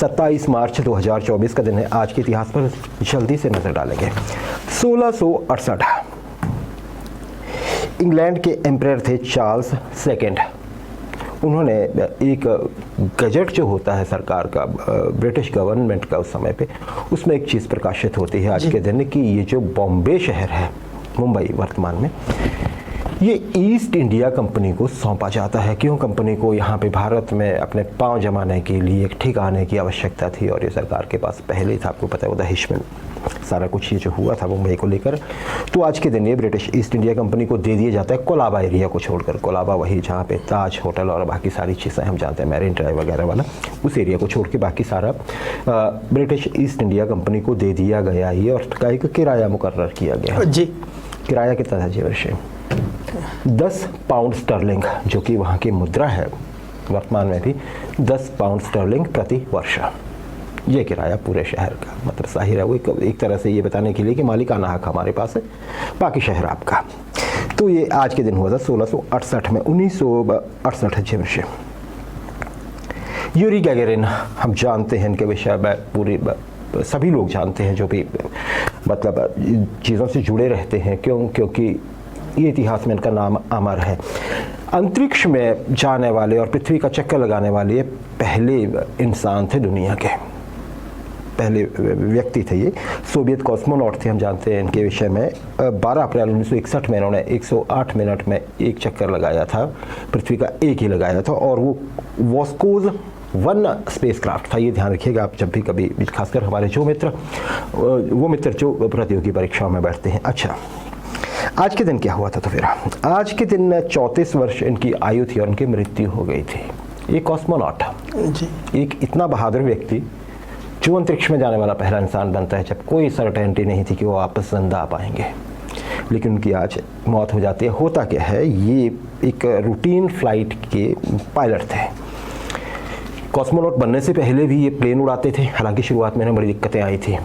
27 मार्च 2024 का दिन है। आज के इतिहास पर जल्दी से नजर डालेंगे। 1668 इंग्लैंड के एम्परर थे चार्ल्स सेकंड। उन्होंने एक गजट जो होता है सरकार का, ब्रिटिश गवर्नमेंट का उस समय पे, उसमें एक चीज़ प्रकाशित होती है आज के दिन कि ये जो बॉम्बे शहर है, मुंबई वर्तमान में, ये ईस्ट इंडिया कंपनी को सौंपा जाता है। क्यों कंपनी को यहाँ पे भारत में अपने पांव जमाने के लिए एक ठिकाने की आवश्यकता थी और ये सरकार के पास पहले ही था। आपको पता है वो दहेज में सारा कुछ ये जो हुआ था मुंबई को लेकर। तो आज के दिन ये ब्रिटिश ईस्ट इंडिया कंपनी को दे दिया जाता है कोलाबा एरिया को छोड़कर। कोलाबा वही जहाँ पे ताज होटल और बाकी सारी चीज़ें हम जानते हैं, मैरिन ड्राइव वगैरह वाला, उस एरिया को छोड़ के बाकी सारा ब्रिटिश ईस्ट इंडिया कंपनी को दे दिया गया। ये और का किराया मुकर्रर किया गया जी। किराया कितना था जी वर्ष? 10 पाउंड स्टर्लिंग, जो कि वहाँ की मुद्रा है वर्तमान में भी 10 पाउंड स्टर्लिंग प्रति वर्ष। ये किराया पूरे शहर का, मतलब जाहिर है वो एक तरह से ये बताने के लिए कि मालिकाना हक हमारे पास है, बाकी शहर आपका। तो ये आज के दिन हुआ था 1668 में। 1968 वर्ष यूरी गैगरिन, हम जानते हैं इनके विषय में, पूरी सभी लोग जानते हैं जो भी मतलब चीज़ों से जुड़े रहते हैं। क्योंकि ये इतिहास में इनका नाम अमर है। अंतरिक्ष में जाने वाले और पृथ्वी का चक्कर लगाने वाले ये पहले इंसान थे, दुनिया के पहले व्यक्ति थे। ये सोवियत कॉस्मोनॉट थे, हम जानते हैं इनके विषय में। 12 अप्रैल 1961 में इन्होंने 108 मिनट में एक चक्कर लगाया था, पृथ्वी का एक ही लगाया था, और वो वॉस्कोज 1 स्पेसक्राफ्ट था। ये ध्यान रखिएगा आप जब भी कभी, खासकर हमारे जो मित्र जो प्रतियोगी परीक्षाओं में बैठते हैं। अच्छा, आज के दिन क्या हुआ था? तो फिर आज के दिन 34 वर्ष इनकी आयु थी और उनकी मृत्यु हो गई थी। एक कॉस्मोनॉट जी, एक इतना बहादुर व्यक्ति जो अंतरिक्ष में जाने वाला पहला इंसान बनता है जब कोई सर्टेनिटी नहीं थी कि वो वापस जिंदा आ पाएंगे, लेकिन उनकी आज मौत हो जाती है। होता क्या है, ये एक रूटीन फ्लाइट के पायलट थे। कॉस्मोनॉट बनने से पहले भी ये प्लेन उड़ाते थे। हालांकि शुरुआत में बड़ी दिक्कतें आई थी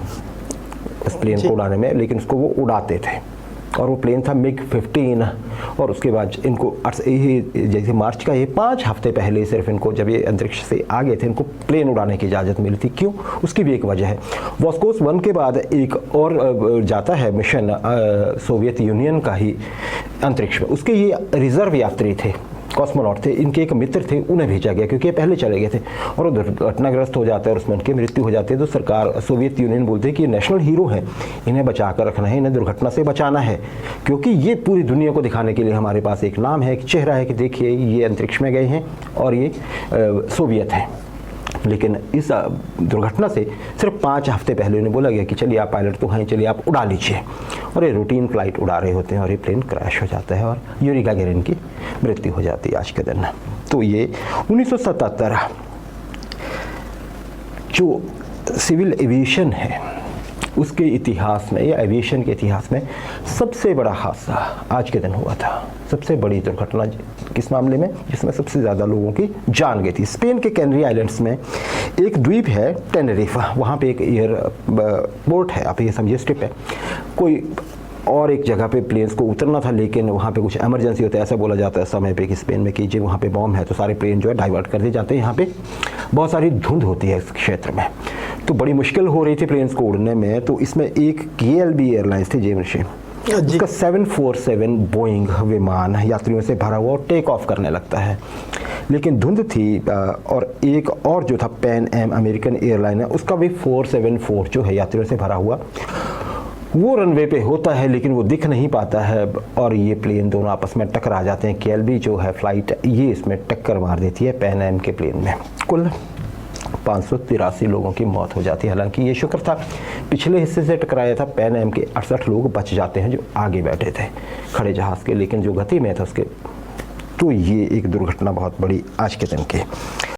इस प्लेन को उड़ाने में, लेकिन उसको वो उड़ाते थे। और वो प्लेन था MiG-15। और उसके बाद इनको जैसे मार्च का ये 5 हफ्ते पहले सिर्फ इनको, जब ये अंतरिक्ष से आ गए थे, इनको प्लेन उड़ाने की इजाज़त मिली थी। क्यों? उसकी भी एक वजह है। वॉस्कोस 1 के बाद एक और जाता है मिशन सोवियत यूनियन का ही अंतरिक्ष में। उसके ये रिजर्व यात्री थे, कॉस्मोनॉट थे। इनके एक मित्र थे, उन्हें भेजा गया क्योंकि ये पहले चले गए थे, और वो दुर्घटनाग्रस्त हो जाता है और उसमें उनकी मृत्यु हो जाती है। तो सरकार सोवियत यूनियन बोलते हैं कि ये नेशनल हीरो हैं, इन्हें बचा कर रखना है, इन्हें दुर्घटना से बचाना है, क्योंकि ये पूरी दुनिया को दिखाने के लिए हमारे पास एक नाम है, एक चेहरा है कि देखिए ये अंतरिक्ष में गए हैं और ये सोवियत हैं। लेकिन इस दुर्घटना से सिर्फ 5 हफ्ते पहले उन्हें बोला गया कि चलिए आप पायलट तो हैं, चलिए आप उड़ा लीजिए। और ये रूटीन फ्लाइट उड़ा रहे होते हैं और ये प्लेन क्रैश हो जाता है और यूरी गैगरिन की मृत्यु हो जाती है आज के दिन। तो ये 1977 जो सिविल एविएशन है उसके इतिहास में, या एविएशन के इतिहास में सबसे बड़ा हादसा आज के दिन हुआ था। सबसे बड़ी दुर्घटना किस मामले में? जिसमें सबसे ज़्यादा लोगों की जान गई थी। स्पेन के कैनरी आइलैंड्स में एक द्वीप है टेनेरिफा, वहाँ पे एक एयरपोर्ट है, आप ये समझिए स्ट्रिप है। कोई और एक जगह पे प्लेन्स को उतरना था, लेकिन वहाँ पे कुछ इमरजेंसी होता है, ऐसा बोला जाता है समय पे कि स्पेन में कीजिए वहाँ पे बॉम्ब है, तो सारे प्लेन जो है डाइवर्ट कर दिए जाते हैं। यहाँ पे बहुत सारी धुंध होती है इस क्षेत्र में, तो बड़ी मुश्किल हो रही थी प्लेन्स को उड़ने में। तो इसमें एक KLB एयरलाइंस थी जेमर्शे, उसका 747 बोइंग विमान यात्रियों से भरा हुआ और टेक ऑफ करने लगता है, लेकिन धुंध थी। और एक और जो था पैन एम अमेरिकन एयरलाइन है, उसका भी 474 जो है यात्रियों से भरा हुआ, वो रनवे पे होता है, लेकिन वो दिख नहीं पाता है और ये प्लेन दोनों आपस में टकरा जाते हैं। KLB जो है फ्लाइट, ये इसमें टक्कर मार देती है पैन एम के प्लेन में। कुल 583 लोगों की मौत हो जाती है। हालांकि ये शुक्र था पिछले हिस्से से टकराया था, पैन एम के 68 लोग बच जाते हैं जो आगे बैठे थे खड़े जहाज़ के, लेकिन जो गति में था उसके। तो ये एक दुर्घटना बहुत बड़ी आज के दिन की।